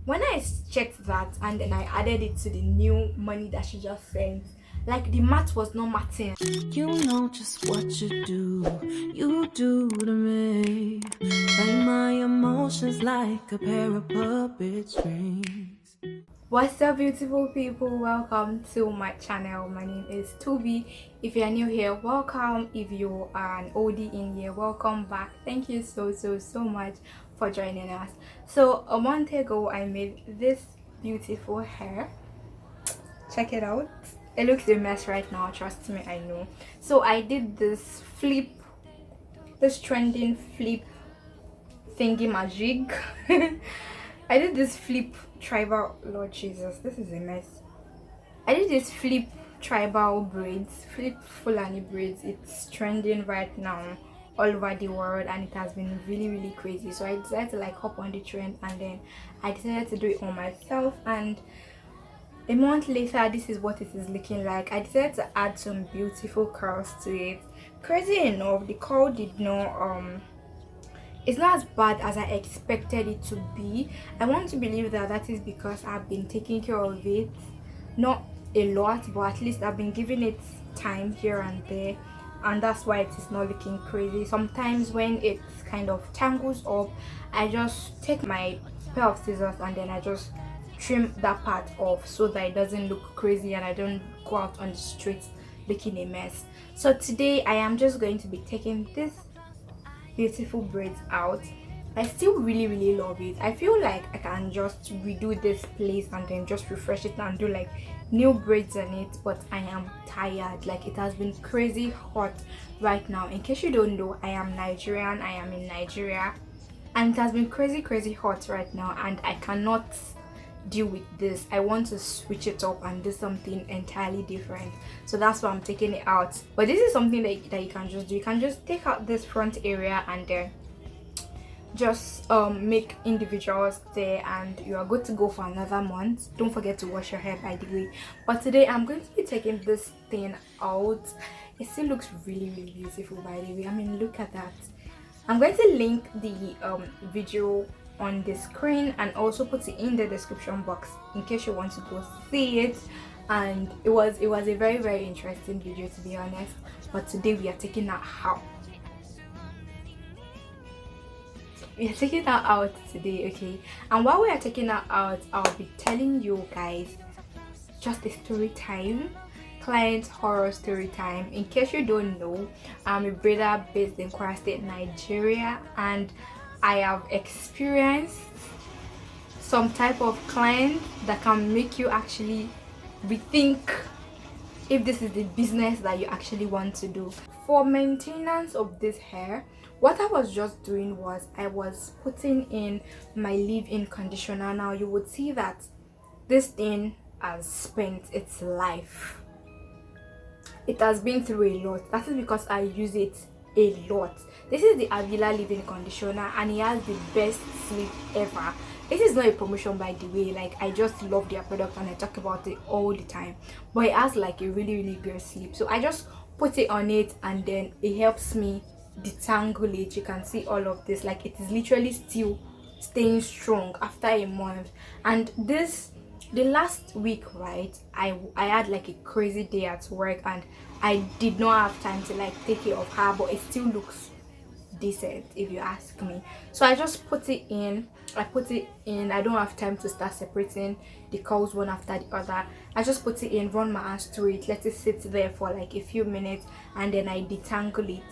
when I checked that and then I added it to the new money that she just sent, like the math was not matching. You know just what you do to me. Play my emotions like a pair of puppet strings. What's up, beautiful people? Welcome to my channel. My name is Toby. If you are new here, welcome. If you are an oldie in here, welcome back. Thank you so much for joining us. So a month ago I made this beautiful hair. Check it out. It looks a mess right now, trust me, I know. So I did this trending flip thingy magic. I did this flip tribal, Lord Jesus, this is a mess. I did this flip tribal braids, flip Fulani braids. It's trending right now all over the world and it has been really crazy. So I decided to like hop on the trend and then I decided to do it on myself, and a month later this is what it is looking like. I decided to add some beautiful curls to it. Crazy enough, the curl did not it's not as bad as I expected it to be. I want to believe that that is because I've been taking care of it, not a lot, but at least I've been giving it time here and there, and that's why it is not looking crazy. Sometimes when it kind of tangles up, I just take my pair of scissors and then I just trim that part off so that it doesn't look crazy and I don't go out on the streets looking a mess. So today I am just going to be taking this beautiful braids out. I still really love it. I feel like I can just redo this place and then just refresh it and do like new braids on it, but I am tired. Like, it has been crazy hot right now. In case you don't know, I am Nigerian. I am in Nigeria and it has been crazy hot right now and I cannot deal with this. I want to switch it up and do something entirely different, so that's why I'm taking it out. But this is something that you can just do. You can just take out this front area and then just make individuals there and you are good to go for another month. Don't forget to wash your hair, by the way. But today I'm going to be taking this thing out. It still looks really beautiful, by the way. I mean, look at that. I'm going to link the video on the screen and also put it in the description box in case you want to go see it. And it was a very interesting video, to be honest. But today we are taking that out. We are taking that out today, okay? And while we are taking that out, I'll be telling you guys just a story time, client horror story time. In case you don't know, I'm a braider based in Kwara State, Nigeria, and I have experienced some type of client that can make you actually rethink if this is the business that you actually want to do. For maintenance of this hair, what I was just doing was I was putting in my leave-in conditioner. Now you would see that this thing has spent its life. It has been through a lot. That is because I use it a lot. This is the Avila leave-in conditioner and it has the best sleep ever. This is not a promotion, by the way. Like, I just love their product and I talk about it all the time, but it has like a really great sleep. So I just put it on it and then it helps me detangle it. You can see all of this, like, it is literally still staying strong after a month. And the last week, right, I had like a crazy day at work and I did not have time to like take care of her, but it still looks decent if you ask me. So I just put it in. I don't have time to start separating the curls one after the other. I just put it in, run my hands through it, let it sit there for like a few minutes, and then I detangle it.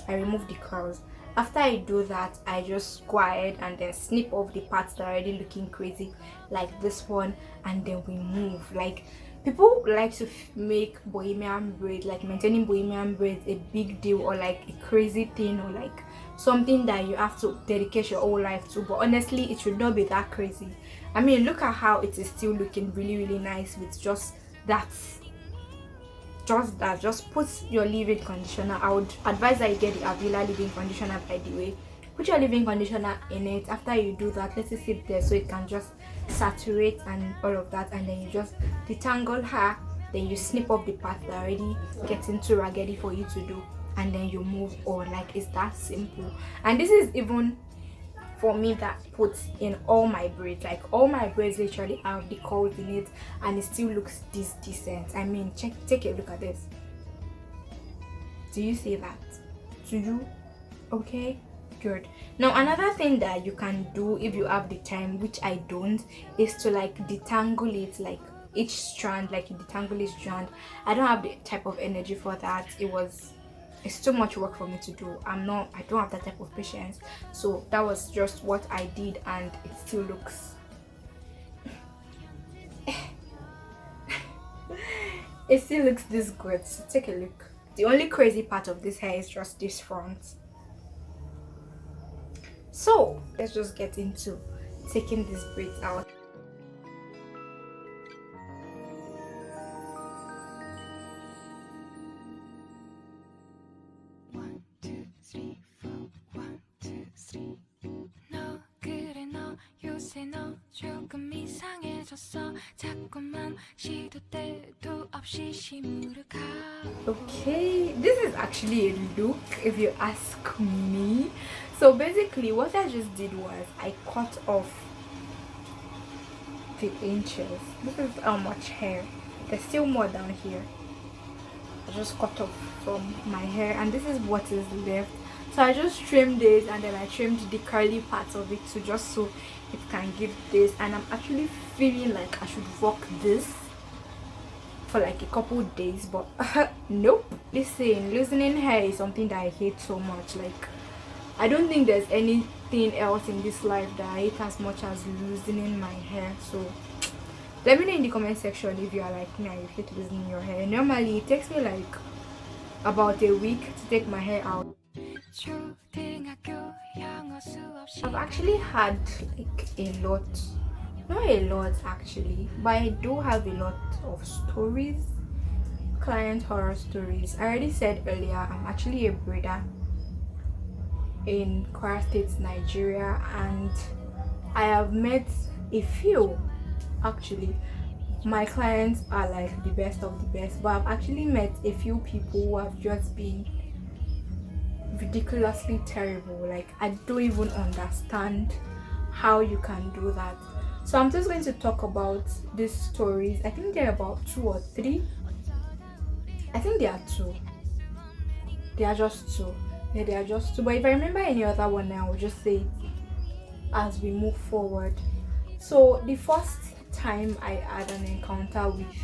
I remove the curls. After I do that, I just go ahead and then snip off the parts that are already looking crazy, like this one, and then we move. Like, people like to make bohemian braids, like maintaining bohemian braids, a big deal or like a crazy thing or like something that you have to dedicate your whole life to. But honestly, it should not be that crazy. I mean, look at how it is still looking really nice with just that. Just put your leave-in conditioner. I would advise that you get the Avila leave-in conditioner, by the way. Put your leave-in conditioner in it. After you do that, let it sit there so it can just saturate and all of that, and then you just detangle her, then you snip up the part that already getting too raggedy for you to do, and then you move on. Like, it's that simple. And this is even for me that puts in all my braids. Like all my braids literally have the curls in it, and it still looks this decent. I mean, take a look at this. Do you see that? Do you? Okay, good. Now another thing that you can do if you have the time, which I don't, is to like detangle it, like each strand, like you detangle each strand. I don't have the type of energy for that. It's too much work for me to do. I don't have that type of patience. So that was just what I did, and it still looks it still looks this good. So take a look. The only crazy part of this hair is just this front. So let's just get into taking these braids out. Okay, this is actually a look if you ask me. So basically what I just did was I cut off the inches. This is how much hair. There's still more down here. I just cut off from my hair, and this is what is left. So I just trimmed it, and then I trimmed the curly parts of it too, just so it can give this. And I'm actually feeling like I should rock this for like a couple days, but nope. Listen, loosening hair is something that I hate so much. Like I don't think there's anything else in this life that I hate as much as loosening my hair. So let me know in the comment section if you are like me and you hate loosening your hair. Normally it takes me like about a week to take my hair out. I've actually had like a lot, not a lot actually, but I do have a lot of stories, client horror stories. I already said earlier I'm actually a braider in Kwara State, Nigeria, and I have met a few. Actually, my clients are like the best of the best, but I've actually met a few people who have just been ridiculously terrible. Like I don't even understand how you can do that. So I'm just going to talk about these stories. I think there are about 2 or 3. I think there are 2. They are just 2. Yeah, they are just 2. But if I remember any other one, I will just say it as we move forward. So the first time I had an encounter with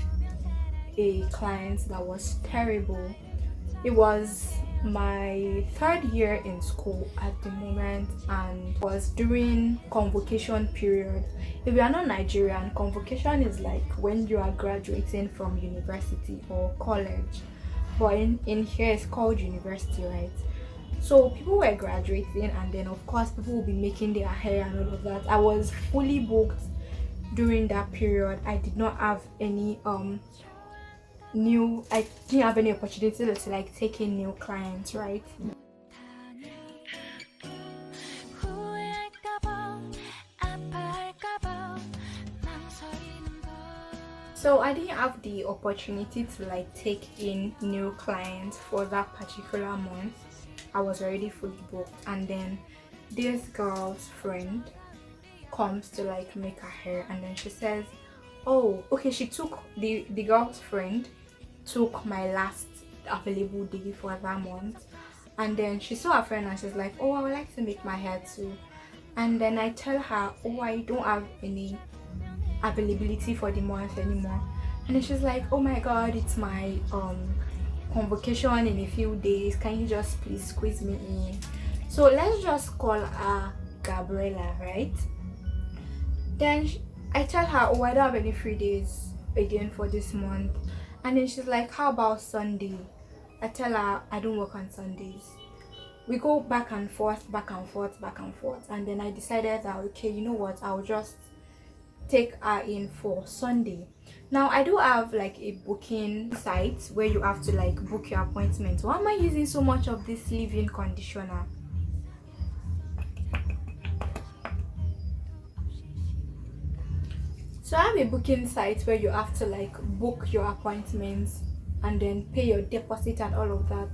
a client that was terrible, it was my 3rd year in school at the moment, and was during convocation period. If you are not Nigerian, convocation is like when you are graduating from university or college, but in here it's called university, right? So people were graduating, and then of course people will be making their hair and all of that. I was fully booked during that period. I did not have any I didn't have any opportunity to like take in new clients, right? So I didn't have the opportunity to like take in new clients for that particular month. I was already fully booked, and then this girl's friend comes to like make her hair, and then she says, oh okay, she took the girl's friend took my last available day for that month, and then she saw her friend and she's like, oh, I would like to make my hair too. And then I tell her, oh, I don't have any availability for the month anymore. And then she's like, oh my god, it's my convocation in a few days, can you just please squeeze me in? So let's just call her Gabriela, right? Then I tell her, oh, I don't have any free days again for this month. And then she's like, how about Sunday? I tell her I don't work on Sundays. We go back and forth, and then I decided that okay, you know what, I'll just take her in for Sunday. Now I do have like a booking site where you have to like book your appointment. Why am I using so much of this leave-in conditioner? So I have a booking site where you have to like book your appointments and then pay your deposit and all of that.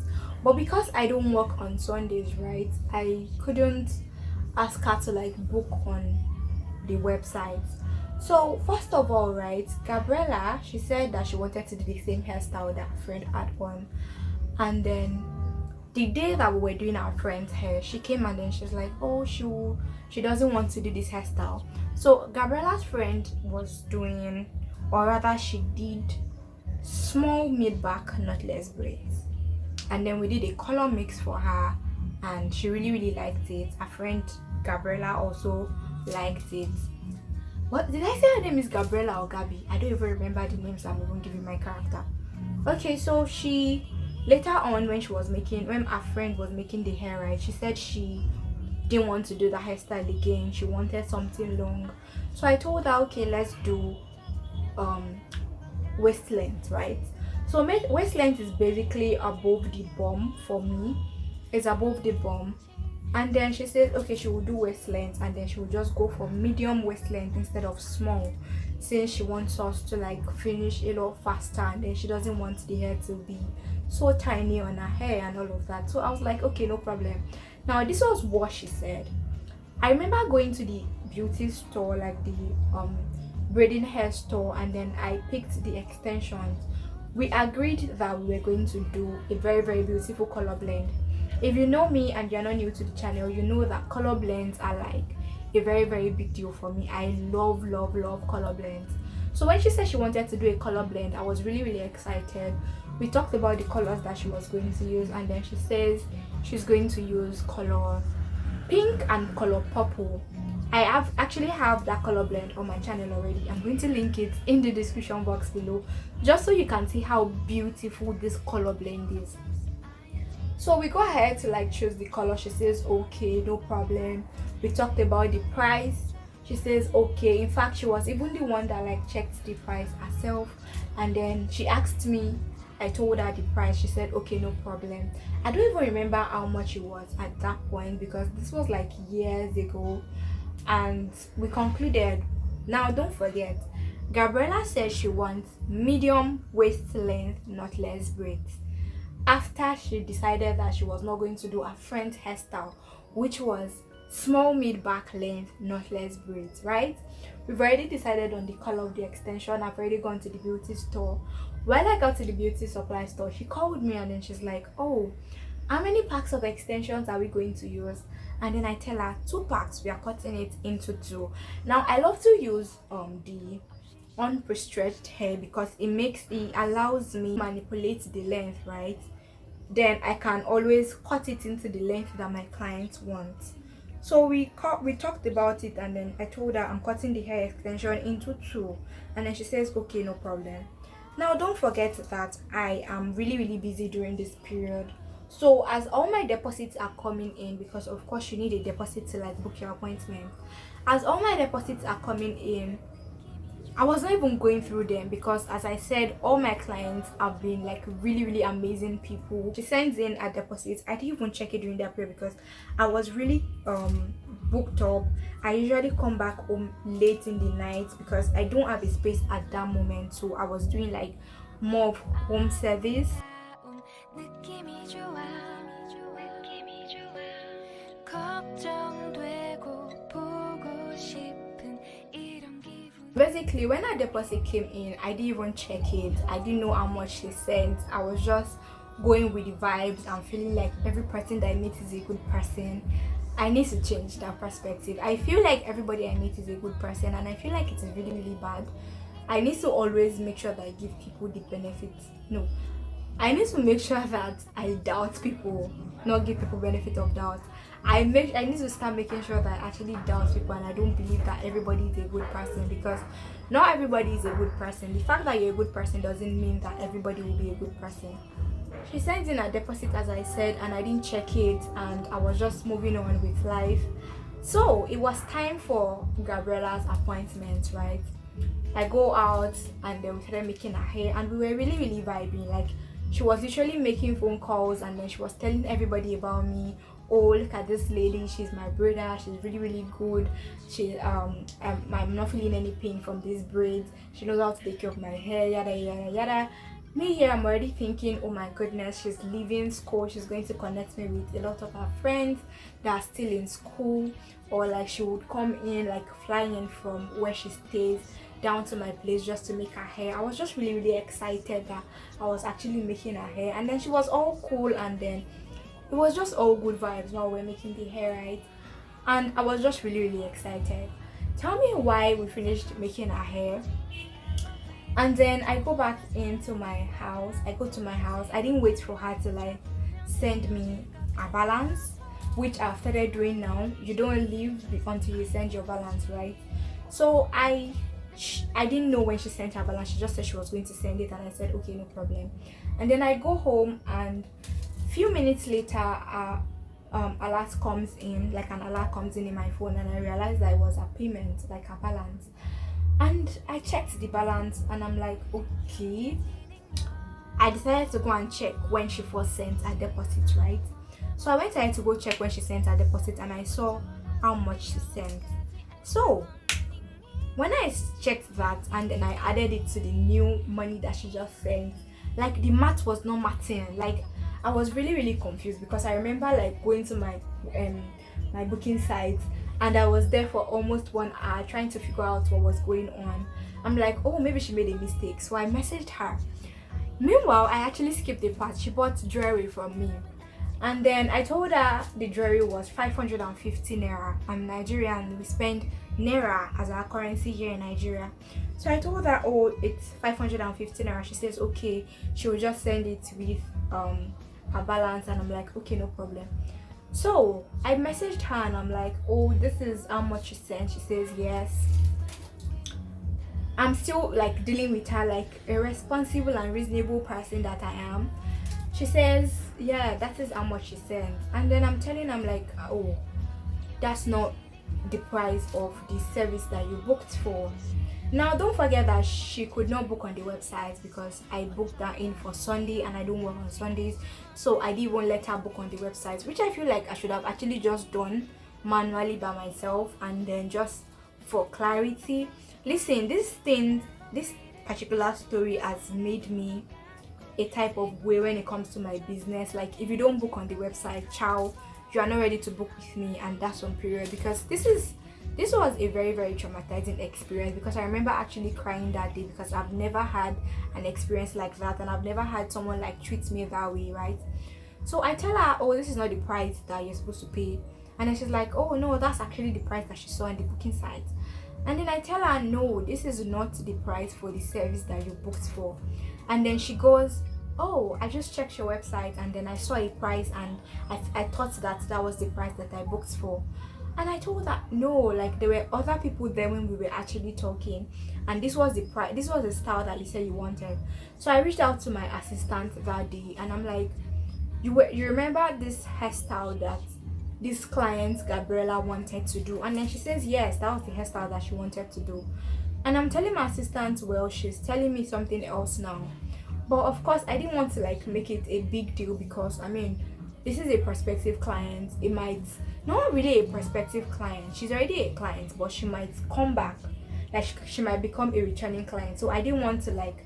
But because I don't work on Sundays, right, I couldn't ask her to like book on the website. So first of all, right, Gabriella, she said that she wanted to do the same hairstyle that her friend had on. And then the day that we were doing our friend's hair, she came and then she's like, oh, she doesn't want to do this hairstyle. So Gabriella's friend was doing, or rather she did, small mid-back knotless braids. And then we did a color mix for her and she really liked it. Her friend Gabriella also liked it. What did I say? Her name is Gabriella or Gabby? I don't even remember the names. I'm even giving my character. Okay, so she later on, when our friend was making the hair, right, she said she didn't want to do the hairstyle again. She wanted something long. So I told her, okay, let's do waist length, right? So waist length is basically above the bum for me. It's above the bum. And then she said, okay, she will do waist length and then she will just go for medium waist length instead of small, since she wants us to like finish a lot faster and then she doesn't want the hair to be so tiny on her hair and all of that. So I was like, okay, no problem. Now this was what she said. I remember going to the beauty store, like the braiding hair store, and then I picked the extensions. We agreed that we were going to do a very beautiful color blend. If you know me and you're not new to the channel, you know that color blends are like a very big deal for me. I love color blends. So when she said she wanted to do a color blend, I was really excited. We talked about the colors that she was going to use, and then she says she's going to use color pink and color purple. I actually have that color blend on my channel already. I'm going to link it in the description box below, just so you can see how beautiful this color blend is. So we go ahead to like choose the color. She says okay, no problem. We talked about the price. She says okay. In fact, she was even the one that like checked the price herself, and then she asked me. I told her the price. She said okay, no problem. I don't even remember how much it was at that point because this was like years ago, and we concluded. Now don't forget, Gabriella said she wants medium waist length knotless braids, after she decided that she was not going to do a friend's hairstyle, which was small mid-back length knotless braids, right? We've already decided on the color of the extension. I've already gone to the beauty store. When I got to the beauty supply store, she called me and then she's like, oh, how many packs of extensions are we going to use? And then I tell her 2 packs. We are cutting it into 2. Now I love to use the unprestretched hair because it allows me to manipulate the length, right? Then I can always cut it into the length that my client wants. So we talked about it, and then I told her I'm cutting the hair extension into 2, and then she says okay, no problem. Now don't forget that I am really busy during this period. So as all my deposits are coming in, because of course you need a deposit to like book your appointment, as all my deposits are coming in, I was not even going through them because, as I said, all my clients have been like really amazing people. She sends in a deposit. I didn't even check it during that period because I was really booked up. I usually come back home late in the night because I don't have a space at that moment, so I was doing like more of home service. Basically, when our deposit came in, I didn't even check it. I didn't know how much she sent. I was just going with the vibes and feeling like every person that I meet is a good person. I need to change that perspective. I feel like everybody I meet is a good person, and I feel like it's really bad. I need to always make sure that I give people the benefits. No, I need to make sure that I doubt people, not give people benefit of doubt. I need to start making sure that I actually doubt people, and I don't believe that everybody is a good person, because not everybody is a good person. The fact that you're a good person doesn't mean that everybody will be a good person. She sent in a deposit, as I said, and I didn't check it, and I was just moving on with life. So it was time for Gabriella's appointment, right? I go out and then we started making her hair, and we were really vibing. Like, she was literally making phone calls, and then she was telling everybody about me. Oh, look at this lady, she's my braider, she's really good. I'm not feeling any pain from these braids. She knows how to take care of my hair, yada. Me here, I'm already thinking, oh my goodness, she's leaving school, she's going to connect me with a lot of her friends that are still in school, or like she would come in, like flying in from where she stays down to my place just to make her hair. I was just really excited that I was actually making her hair, and then she was all cool, and then it was just all good vibes while we're making the hair, right? And I was just really excited. Tell me why we finished making her hair. And then I go back into my house. I go to my house. I didn't wait for her to like send me a balance, which I've started doing now. You don't leave until you send your balance, right? So I didn't know when she sent her balance. She just said she was going to send it, and I said okay, no problem. And then I go home, and a few minutes later alert comes in, like an alert comes in my phone, and I realized that it was a payment, like a balance. And I checked the balance, and I'm like, okay. I decided to go and check when she first sent her deposit, right? So I went ahead to go check when she sent her deposit, and I saw how much she sent. So when I checked that, and then I added it to the new money that she just sent, like the math was not matching. Like I was really confused, because I remember like going to my my booking site, and I was there for almost 1 hour trying to figure out what was going on. I'm like, oh, maybe she made a mistake. So I messaged her. Meanwhile, I actually skipped the part. She bought jewelry from me, and then I told her the jewelry was 550 naira. I'm Nigerian, we spend naira as our currency here in Nigeria. So I told her, oh, it's 550 naira. She says okay, she will just send it with her balance. And I'm like, okay, no problem. So I messaged her, and I'm like, oh, this is how much you sent. She says yes. I'm still like dealing with her like a responsible and reasonable person that I am. She says yeah, that is how much she sent. And then I'm telling her, I'm like, oh, that's not the price of the service that you booked for. Now don't forget that she could not book on the website, because I booked that in for Sunday, and I don't work on Sundays, so I didn't even let her book on the website, which I feel like I should have actually just done manually by myself. And then just for clarity, listen, this particular story has made me a type of way when it comes to my business. Like if you don't book on the website, ciao, you are not ready to book with me, and that's on period. Because this was a very traumatizing experience, because I remember actually crying that day, because I've never had an experience like that, and I've never had someone like treat me that way, right? So I tell her, oh, this is not the price that you're supposed to pay. And then she's like, oh no, that's actually the price that she saw on the booking site. And then I tell her, no, this is not the price for the service that you booked for. And then she goes, oh, I just checked your website, and then I saw a price, and I thought that was the price that I booked for. And I told her, no, like there were other people there when we were actually talking, and this was the price, this was the style that you said you wanted. So I reached out to my assistant that day, and I'm like, you remember this hairstyle that this client Gabriella wanted to do? And then she says yes, that was the hairstyle that she wanted to do. And I'm telling my assistant, well, she's telling me something else now. But of course I didn't want to like make it a big deal, because I mean, this is a prospective client. It might not really a prospective client, she's already a client, but she might come back, like she might become a returning client. So I didn't want to like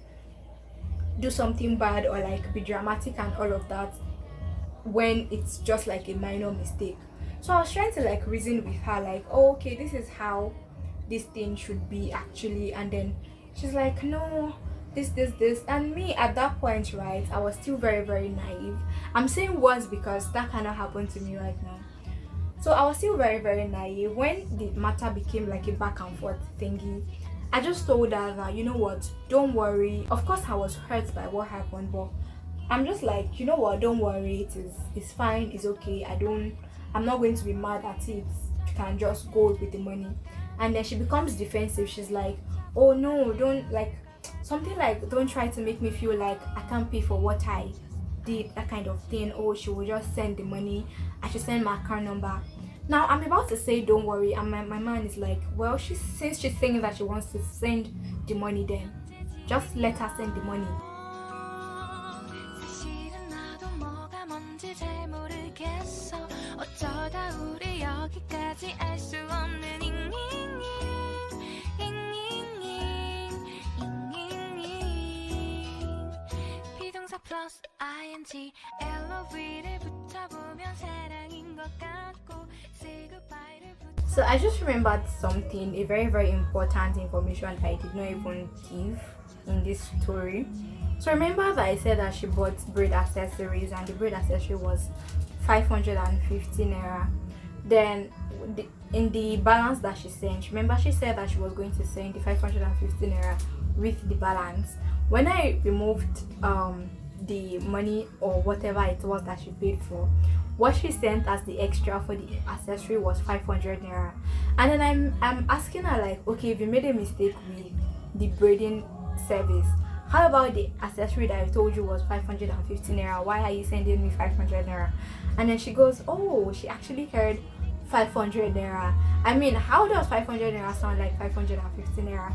do something bad or like be dramatic and all of that when it's just like a minor mistake. So I was trying to like reason with her, like, oh, okay, this is how this thing should be actually. And then she's like, no, this. And me at that point, right, I was still very naive. I'm saying was because that cannot happen to me right now. So I was still very naive. When the matter became like a back and forth thingy, I just told her that, you know what, don't worry. Of course I was hurt by what happened, but I'm just like, you know what, don't worry, it's fine, it's okay. I'm not going to be mad at it. You can just go with the money. And then she becomes defensive. She's like, oh no, don't, like something like, don't try to make me feel like I can't pay for what I did, that kind of thing. Oh, she will just send the money, I should send my account number. Now I'm about to say don't worry, and my man is like, well, since she's saying that she wants to send the money, then just let her send the money. plus ing LOV를 붙여보면 사랑인 것 같고 say goodbye를 So I just remembered something, a very important information that I did not even give in this story. So remember that I said that she bought braid accessories and the braid accessory was 550 naira. Then in the balance that she sent, remember she said that she was going to send the 550 naira with the balance. When I removed the money or whatever it was that she paid for, what she sent as the extra for the accessory was 500 naira. And then I'm asking her, like, okay, if you made a mistake with the braiding service, how about the accessory that I told you was 550 naira? Why are you sending me 500 naira? And then she goes, oh, she actually heard 500 naira. I mean, how does 500 naira sound like 550 naira?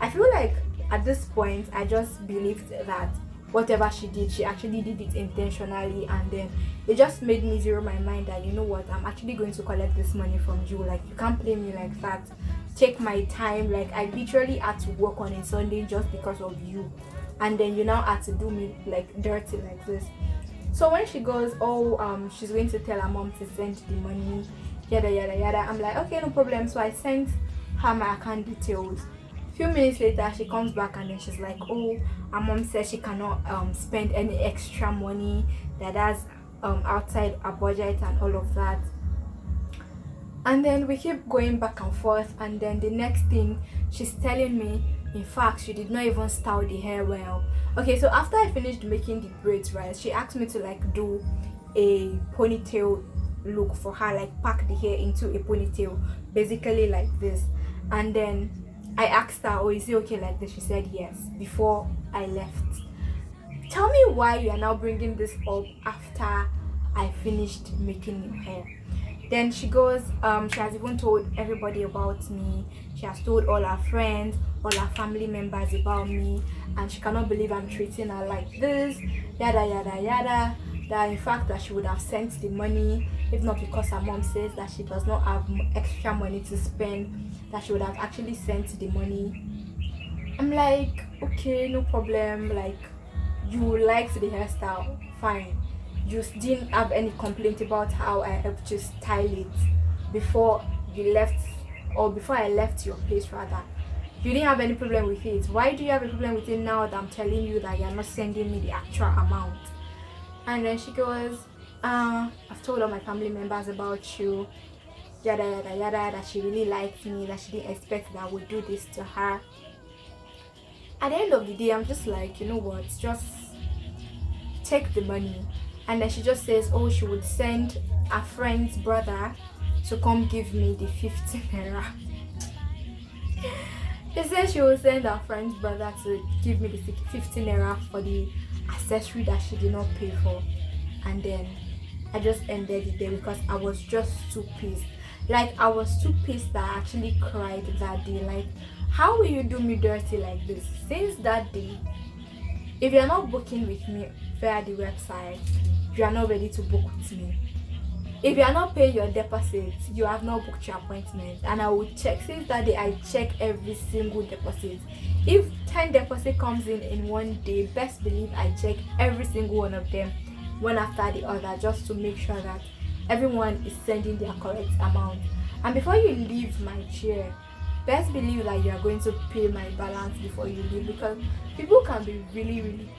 I feel like at this point I just believed that whatever she did, she actually did it intentionally, and then it just made me zero my mind that, you know what, I'm actually going to collect this money from you. Like, you can't play me like that. Take my time. Like, I literally had to work on a Sunday just because of you, and then you now had to do me like dirty like this. So when she goes, oh, she's going to tell her mom to send the money, yada yada yada, I'm like, okay, no problem. So I sent her my account details. Few minutes later she comes back and then she's like, oh, her mom says she cannot spend any extra money, that's outside her budget and all of that. And then we keep going back and forth, and then the next thing she's telling me, in fact, she did not even style the hair well. Okay, so after I finished making the braids, right, she asked me to like do a ponytail look for her, like pack the hair into a ponytail, basically like this. And then I asked her, oh, is it okay like this? She said yes, before I left. Tell me why you are now bringing this up after I finished making your hair. Then she goes, she has even told everybody about me. She has told all her friends, all her family members about me, and she cannot believe I'm treating her like this, yada yada yada. That in fact that she would have sent the money, if not because her mom says that she does not have extra money to spend, that she would have actually sent the money. I'm like, okay, no problem. Like, you liked the hairstyle, fine. You didn't have any complaint about how I helped you style it before you left, or before I left your place rather. You didn't have any problem with it. Why do you have a problem with it now that I'm telling you that you're not sending me the actual amount? And then she goes, I've told all my family members about you, yada yada yada, that she really liked me, that she didn't expect that I would do this to her. At the end of the day, I'm just like, you know what, just take the money. And then she just says, oh, she would send a friend's brother to come give me the 50 naira. She said she would send her friend's brother to give me the 50 naira for the accessory that she did not pay for. And then I just ended it there because I was just too pissed. Like, I was too pissed that I actually cried that day. Like, how will you do me dirty like this? Since that day, if you're not booking with me via the website, you are not ready to book with me. If you are not paying your deposit, you have not booked your appointment. And I will check. Since that day, I check every single deposit. If 10 deposit comes in one day, best believe I check every single one of them, one after the other, just to make sure that everyone is sending their correct amount. And before you leave my chair, best believe that you are going to pay my balance before you leave, because people can be really,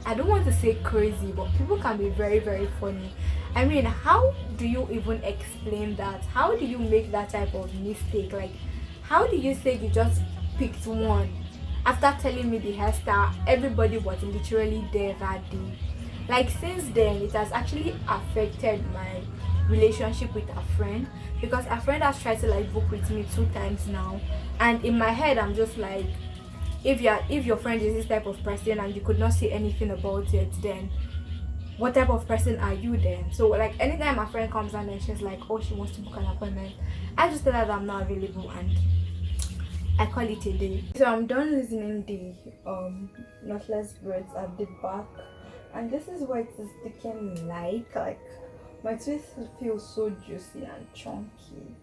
I don't want to say crazy, but people can be very funny. I mean, how do you even explain that? How do you make that type of mistake? Like, how do you say you just picked one after telling me the hairstyle? Everybody was literally there that day. Like, since then, it has actually affected my relationship with a friend, because a friend has tried to like book with me 2 times now, and in my head I'm just like, if your friend is this type of person and you could not say anything about it, then what type of person are you then? So like, anytime my friend comes and then she's like, oh, she wants to book an appointment, I just tell her that I'm not available and I call it a day. So I'm done listening the knotless braids at the back, and this is what it is looking like my twist feels so juicy and chunky.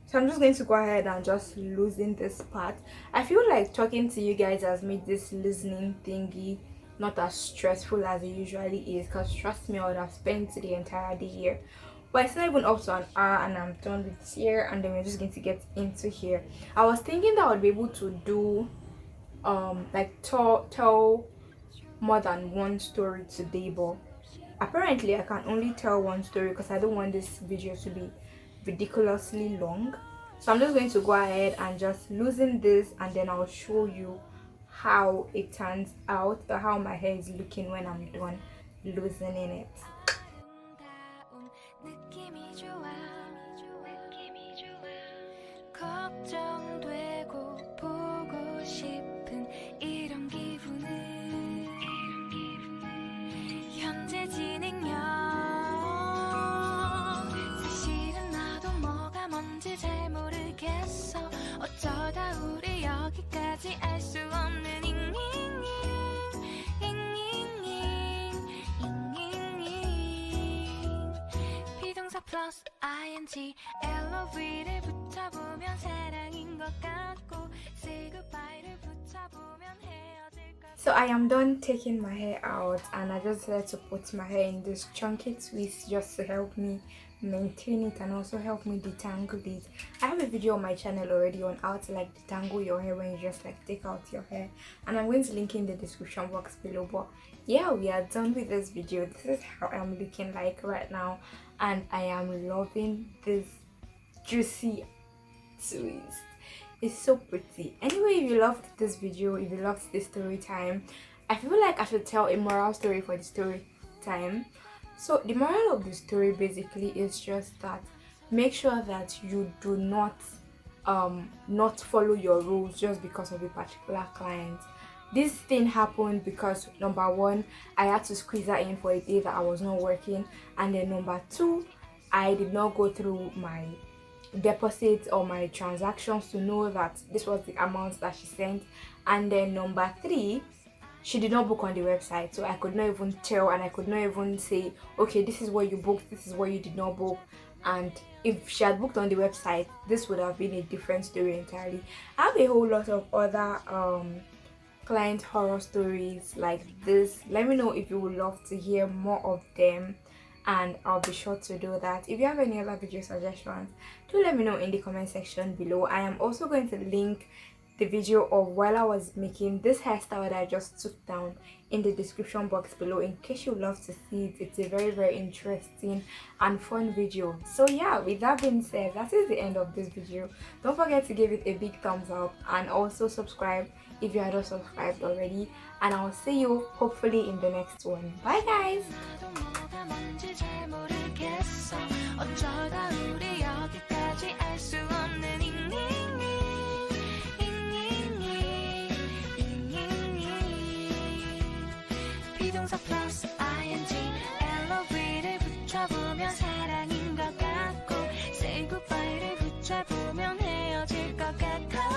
So I'm just going to go ahead and just loosen this part. I feel like talking to you guys has made this listening thingy not as stressful as it usually is, because trust me, I would have spent the entire day here. But it's not even up to an hour and I'm done with here, and then we're just going to get into here. I was thinking that I would be able to do like tell more than one story today, but apparently I can only tell one story because I don't want this video to be ridiculously long. So I'm just going to go ahead and just loosen this, and then I'll show you how it turns out, or how my hair is looking when I'm done loosening it. plus ing LOV를 붙여보면 사랑인 것 같고 say goodbye를 붙여보면 헤어질 것. So I am done taking my hair out, and I just decided to put my hair in this chunky twist just to help me maintain it and also help me detangle it. I have a video on my channel already on how to like detangle your hair when you just like take out your hair, and I'm going to link in the description box below. But yeah, we are done with this video. This is how I'm looking like right now, and I am loving this juicy twist. It's so pretty. Anyway, if you loved this video, if you loved this story time, I feel like I should tell a moral story for the story time. So the moral of the story basically is just that make sure that you do not follow your rules just because of a particular client. This thing happened because number one, I had to squeeze her in for a day that I was not working, and then number two, I did not go through my deposits or my transactions to know that this was the amount that she sent, and then number three, she did not book on the website, so I could not even tell, and I could not even say, okay, this is what you booked, this is what you did not book. And if she had booked on the website, this would have been a different story entirely. I have a whole lot of other client horror stories like this. Let me know if you would love to hear more of them, and I'll be sure to do that. If you have any other video suggestions, do let me know in the comment section below. I am also going to link the video of while I was making this hairstyle that I just took down in the description box below in case you love to see it. It's a very, very interesting and fun video. So yeah, with that being said, that is the end of this video. Don't forget to give it a big thumbs up, and also subscribe if you are not subscribed already, and I'll see you hopefully in the next one. Bye guys. plus ing LOV를 붙여보면 사랑인 것 같고 say goodbye를 붙여보면 헤어질 것 같아.